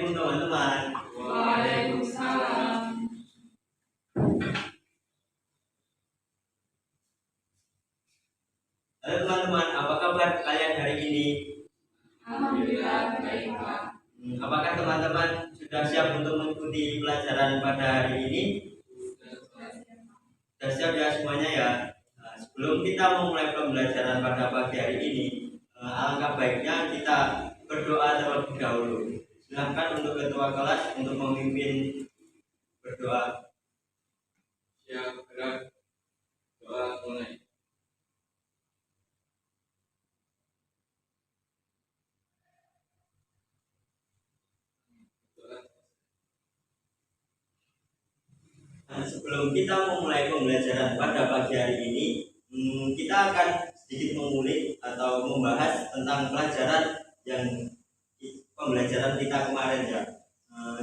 Assalamualaikum teman-teman. Waalaikumsalam. Halo teman-teman, apa kabar kalian hari ini? Alhamdulillah baik, Pak. Apakah teman-teman sudah siap untuk mengikuti pelajaran pada hari ini? Sudah siap ya semuanya ya? Nah, sebelum kita memulai pembelajaran pada pagi hari ini, alangkah baiknya kita berdoa terlebih dahulu. Silakan untuk ketua kelas untuk memimpin berdoa. Ya, gerak doa mulai. Nah, sebelum kita memulai pembelajaran pada pagi hari ini, kita akan sedikit mengulik atau membahas tentang pelajaran yang pembelajaran kita kemarin ya.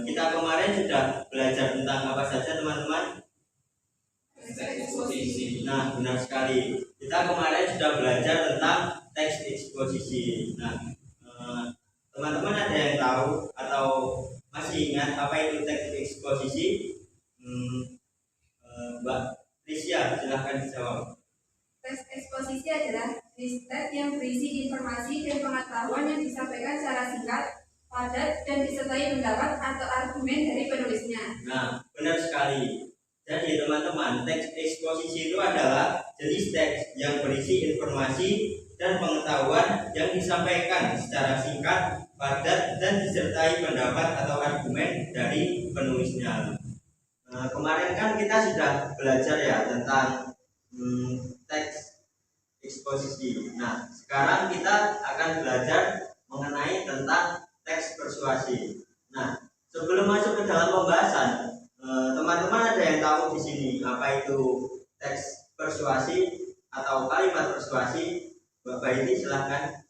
Kita kemarin sudah belajar tentang apa saja teman-teman? Eksposisi. Nah, benar sekali. Kita kemarin sudah belajar tentang teks eksposisi. Nah, teman-teman ada yang tahu atau masih ingat apa itu teks eksposisi? Mbak Risya, silahkan dijawab. Teks eksposisi adalah slide yang berisi informasi dan pengetahuan yang disampaikan secara singkat, padat, dan disertai pendapat atau argumen dari penulisnya. Nah, benar sekali. Jadi teman-teman, teks eksposisi itu adalah jenis teks yang berisi informasi dan pengetahuan yang disampaikan secara singkat, padat, dan disertai pendapat atau argumen dari penulisnya. Kemarin kan kita sudah belajar ya tentang teks eksposisi. Nah, sekarang kita akan belajar mengenai tentang teks persuasi. Nah, sebelum masuk ke dalam pembahasan, teman-teman ada yang tahu di sini apa itu teks persuasi atau kalimat persuasi? Bapak ini silahkan.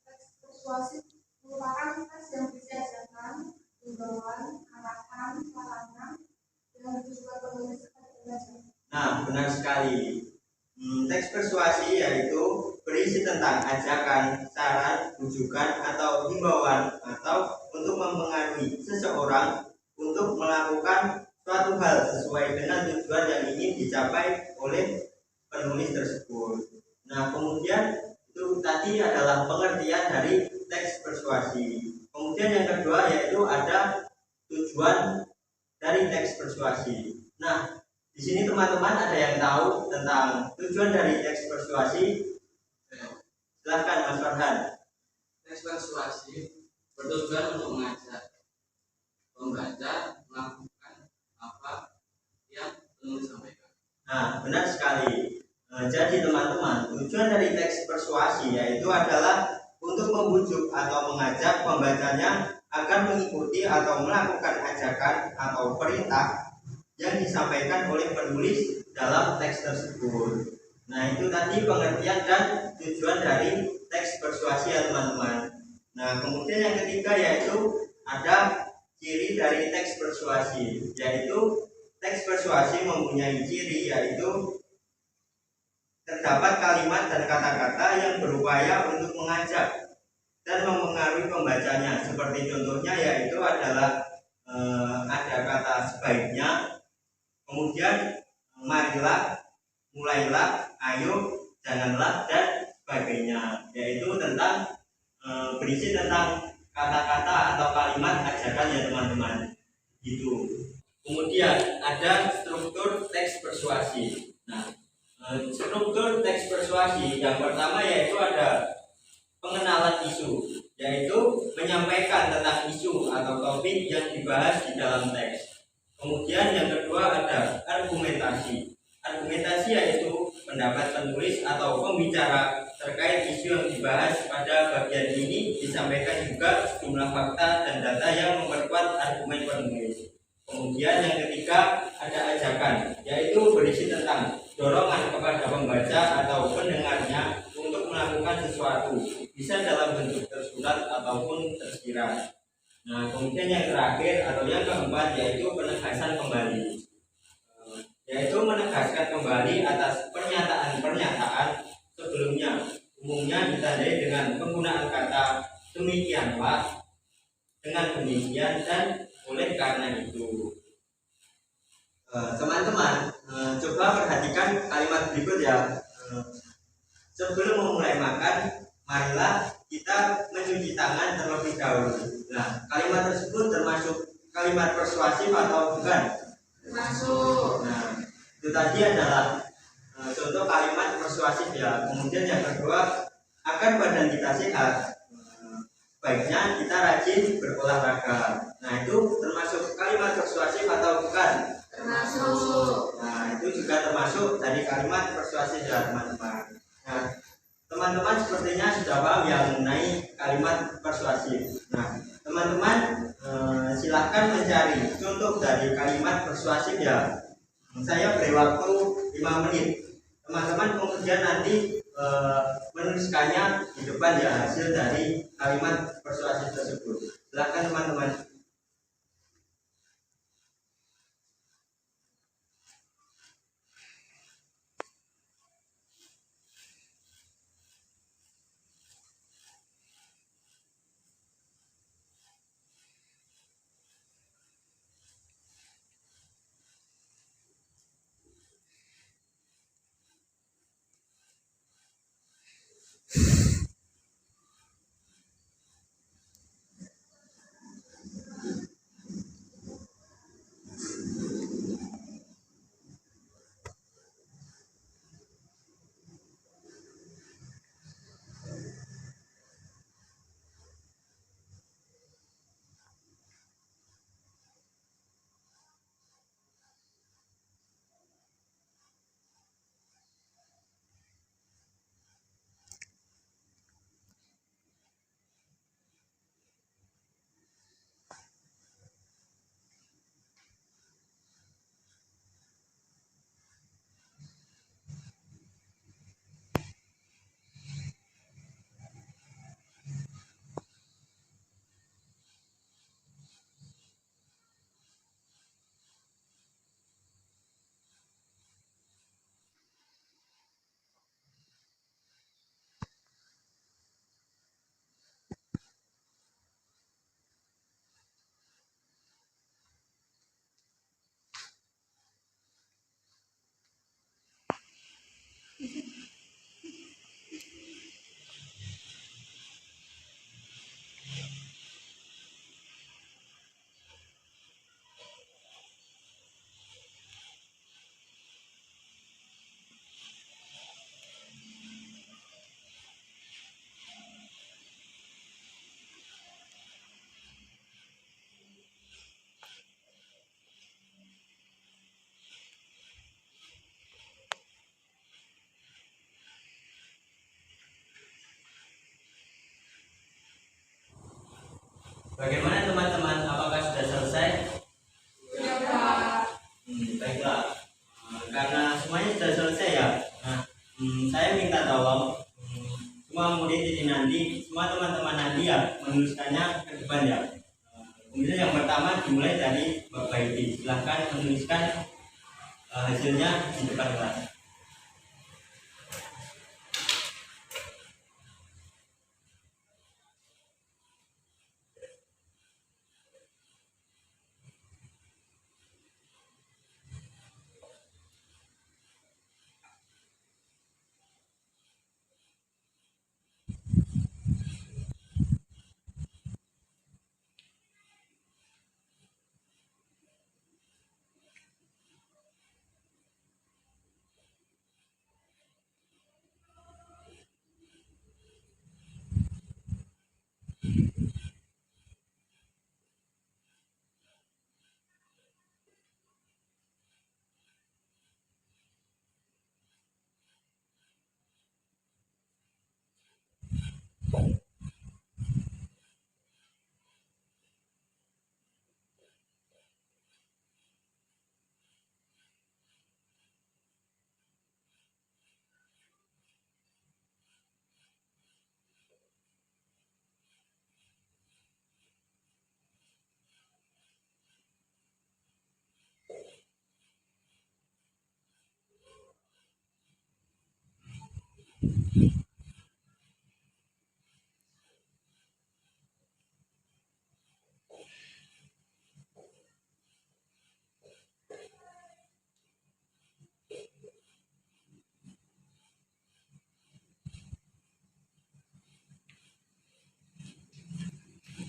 Teks persuasi merupakan teks yang berisi ajakan, himbauan, arahan, larangan yang ditujukan penulis kepada pembaca. Nah, benar sekali. Teks persuasi yaitu berisi tentang ajakan, saran, rujukan, atau himbauan atau untuk mempengaruhi seseorang untuk melakukan suatu hal sesuai dengan tujuan yang ingin dicapai oleh penulis tersebut. Nah, kemudian itu tadi adalah pengertian dari teks persuasi. Kemudian yang kedua yaitu ada tujuan dari teks persuasi. Nah, di sini teman-teman ada yang tahu tentang tujuan dari teks persuasi? Silahkan Mas Farhan. Teks persuasi bertujuan untuk mengajak pembaca melakukan apa yang penulis sampaikan. Nah, benar sekali. Jadi teman-teman, tujuan dari teks persuasi yaitu adalah untuk membujuk atau mengajak pembacanya akan mengikuti atau melakukan ajakan atau perintah yang disampaikan oleh penulis dalam teks tersebut. Nah, itu tadi pengertian dan tujuan dari teks persuasi ya teman-teman. Nah, kemudian yang ketiga yaitu ada ciri dari teks persuasi, yaitu teks persuasi mempunyai ciri yaitu terdapat kalimat dan kata-kata yang berupaya untuk mengajak dan mempengaruhi pembacanya. Seperti contohnya yaitu adalah ada kata sebaiknya, kemudian marilah, mulailah, ayo, janganlah, dan sebagainya. Yaitu tentang berisi tentang kata-kata atau kalimat ajakan ya teman-teman. Gitu. Kemudian ada struktur teks persuasi. Nah, struktur teks persuasi yang pertama yaitu ada pengenalan isu, yaitu menyampaikan tentang isu atau topik yang dibahas di dalam teks. Kemudian yang kedua ada argumentasi. Argumentasi yaitu pendapat penulis atau pembicara terkait isu yang dibahas. Pada bagian ini disampaikan juga sejumlah fakta dan data yang memperkuat argumen penulis. Kemudian yang ketiga ada ajakan, yaitu berisi tentang dorongan kepada pembaca atau pendengarnya untuk melakukan sesuatu, bisa dalam bentuk tersurat ataupun tersirat. Nah, kemudian yang terakhir atau yang keempat yaitu penegasan kembali, yaitu menegaskan kembali atas pernyataan-pernyataan sebelumnya, umumnya ditandai dengan penggunaan kata demikianlah, dengan demikian dan oleh karena itu. Teman-teman, coba perhatikan kalimat berikut ya. Sebelum memulai makan, marilah kita mencuci tangan terlebih dahulu. Nah, kalimat tersebut termasuk kalimat persuasif atau bukan? Masuk. Nah, itu tadi adalah contoh kalimat persuasif ya. Kemudian yang kedua, agar badan kita sehat, baiknya kita rajin berolahraga. Nah, itu termasuk kalimat persuasif atau bukan? Termasuk. Nah, itu juga termasuk dari kalimat persuasif ya teman-teman. Nah, teman-teman sepertinya sudah paham ya mengenai kalimat persuasif. Nah, teman-teman silahkan mencari contoh dari kalimat persuasif ya. Saya beri waktu 5 menit. Teman-teman kemudian nanti menuliskannya di depan ya hasil dari kalimat persuasif tersebut. Silahkan teman-teman. Bagaimana teman-teman? Apakah sudah selesai? Ya, Pak. Baiklah. Karena semuanya sudah selesai ya. Nah, saya minta tolong semua murid ini nanti, semua teman-teman nanti ya menuliskannya ke depan ya. Kemudian yang pertama dimulai dari Bapak Iti. Silahkan menuliskan hasilnya di depan kelas.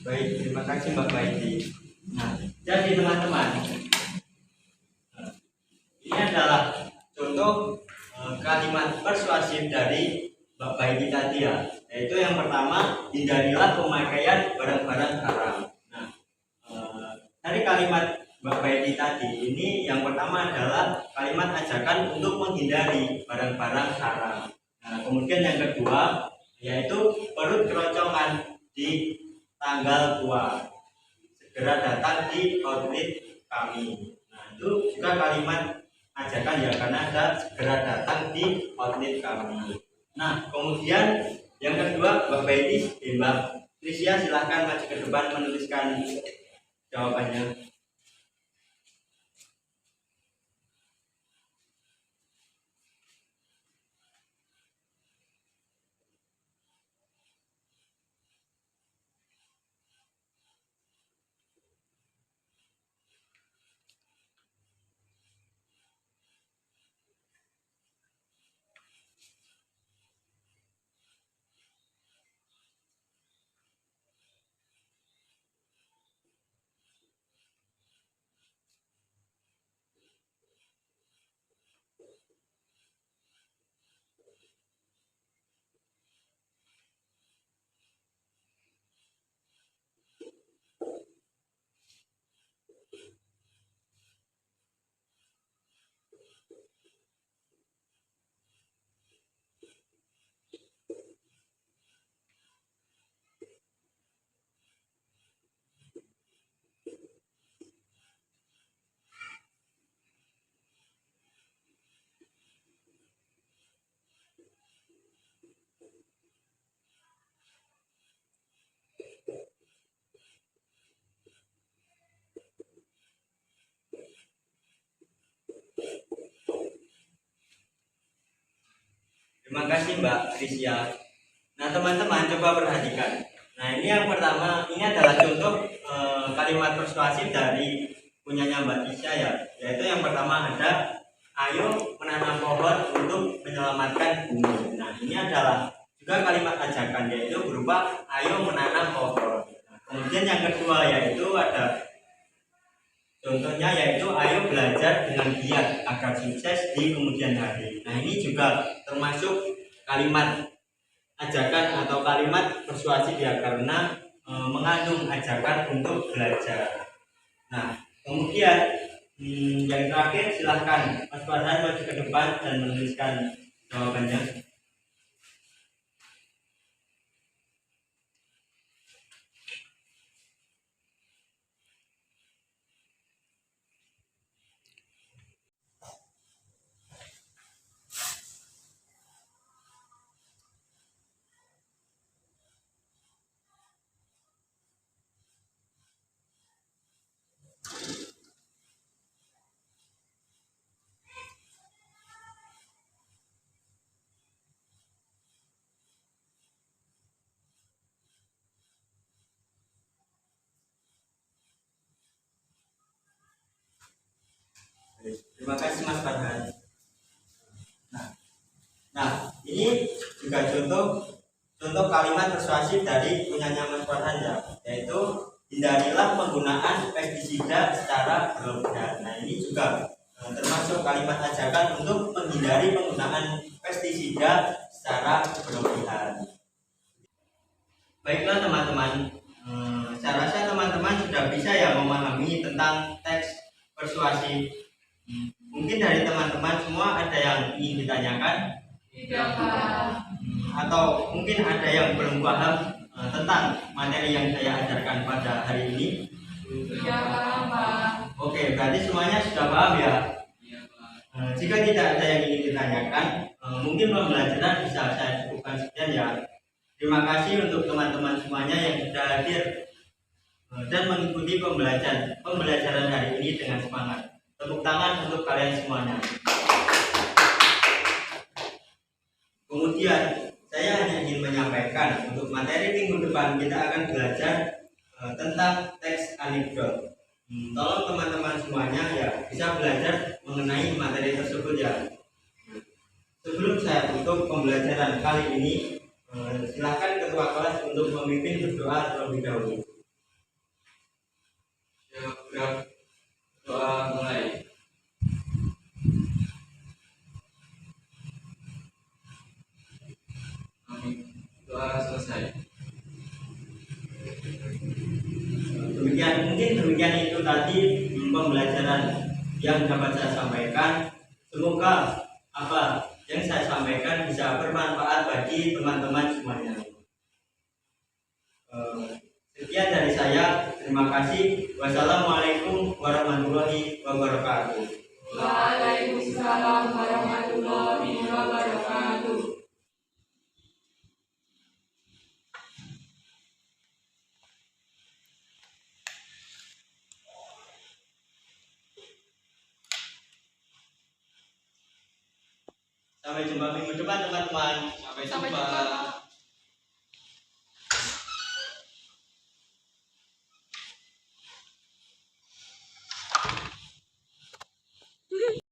Baik, terima kasih Mbak Baiti. Nah, jadi teman-teman, ini adalah contoh kalimat persuasif dari Mbak Baiti tadi ya. Yaitu yang pertama, hindarilah pemakaian barang-barang haram. Nah, dari kalimat Mbak Baiti tadi, ini yang pertama adalah kalimat ajakan untuk menghindari barang-barang haram. Nah, kemudian yang kedua, yaitu perut keroncongan di tanggal tua, segera datang di outlet kami. Nah, itu juga kalimat ajakan ya, karena ada segera datang di outlet kami. Nah, kemudian yang kedua, Mbak Baiti, Mbak Trisya, silahkan maju ke depan menuliskan jawabannya. Terima kasih Mbak Trisya. Nah, teman-teman coba perhatikan. Nah, ini yang pertama, ini adalah contoh kalimat persuasif dari punyanya Mbak Trisya ya. Yaitu yang pertama ada, ayo menanam pohon untuk menyelamatkan bumi. Nah, ini adalah juga kalimat ajakan, yaitu berupa ayo menanam pohon. Nah, kemudian yang kedua yaitu ada contohnya, yaitu ayo belajar dengan giat agar sukses di kemudian hari. Nah, ini juga termasuk kalimat ajakan atau kalimat persuasif ya, karena mengandung ajakan untuk belajar. Nah, kemudian yang terakhir, silahkan Mas Farhan maju ke depan dan menuliskan jawabannya. Terima kasih Mas Farhan. Nah, ini juga contoh kalimat persuasif dari punyanya Mas Farhan ya, yaitu hindarilah penggunaan pestisida secara berlebihan. Nah, ini juga termasuk kalimat ajakan untuk menghindari penggunaan pestisida secara berlebihan. Baiklah teman-teman, saya rasa teman-teman sudah bisa ya memahami tentang teks persuasif. Mungkin dari teman-teman semua ada yang ingin ditanyakan? Tidak, Pak. Atau mungkin ada yang belum paham tentang materi yang saya ajarkan pada hari ini? Tidak paham, Pak. Oke, berarti semuanya sudah paham ya? Iya, Pak. Jika tidak ada yang ingin ditanyakan, mungkin pembelajaran bisa saya cukupkan sekian ya. Terima kasih untuk teman-teman semuanya yang sudah hadir dan mengikuti pembelajaran hari ini dengan semangat. Tepuk tangan untuk kalian semuanya. Kemudian saya hanya ingin menyampaikan untuk materi minggu depan kita akan belajar tentang teks anekdot. Tolong teman-teman semuanya ya bisa belajar mengenai materi tersebut ya. Sebelum saya tutup pembelajaran kali ini, silakan ketua kelas untuk memimpin berdoa terlebih dahulu. Doa mulai. Amin. Doa selesai. Demikian itu tadi pembelajaran yang dapat saya sampaikan. Semoga apa yang saya sampaikan bisa bermanfaat bagi teman-teman semuanya. Sekian dari saya. Terima kasih. Wassalamualaikum warahmatullahi wabarakatuh. Waalaikumsalam warahmatullahi wabarakatuh. Sampai jumpa minggu depan teman-teman. Sampai Sampai jumpa. jumpa.